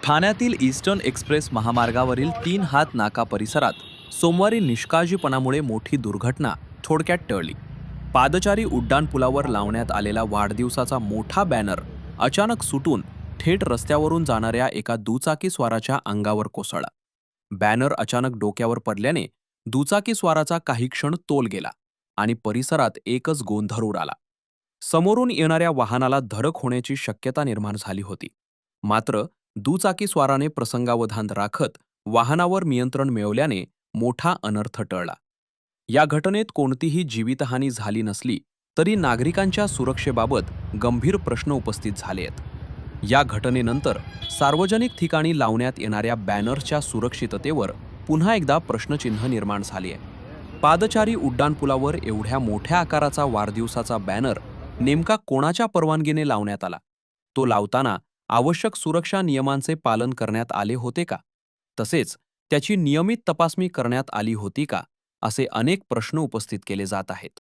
ठाण्यातील eastern express महामार्गावरील 3 हात नाका परिसरात सोमवारी निष्काळजीपणामुळे मोठी दुर्घटना थोडक्यात टळली. पादचारी उड्डाणपुलावर लावण्यात आलेला वाढदिवसाचा मोठा बॅनर अचानक सुटून थेट रस्त्यावरून जाणाऱ्या एका दुचाकीस्वाराच्या अंगावर कोसळला. बॅनर अचानक डोक्यावर पडल्याने दुचाकीस्वाराचा काही क्षण तोल गेला आणि परिसरात एकच गोंधळ उडाला. समोरून येणाऱ्या वाहनाला धडक होण्याची शक्यता निर्माण झाली होती. मात्र दुचाकीस्वाराने प्रसंगावधान राखत वाहनावर नियंत्रण मिळवल्याने मोठा अनर्थ टळला. या घटनेत कोणतीही जीवितहानी झाली नसली तरी नागरिकांच्या सुरक्षेबाबत गंभीर प्रश्न उपस्थित झाले आहेत. या घटनेनंतर सार्वजनिक ठिकाणी लावण्यात येणाऱ्या बॅनर्सच्या सुरक्षिततेवर पुन्हा एकदा प्रश्नचिन्ह निर्माण झाले आहे. पादचारी उड्डाणपुलावर एवढ्या मोठ्या आकाराचा वाढदिवसाचा बॅनर नेमका कोणाच्या परवानगीने लावण्यात आला? तो लावताना आवश्यक सुरक्षा नियमांचे पालन करण्यात आले होते का? तसेच त्याची नियमित तपासणी करण्यात आली होती का? असे अनेक प्रश्न उपस्थित केले जात आहेत.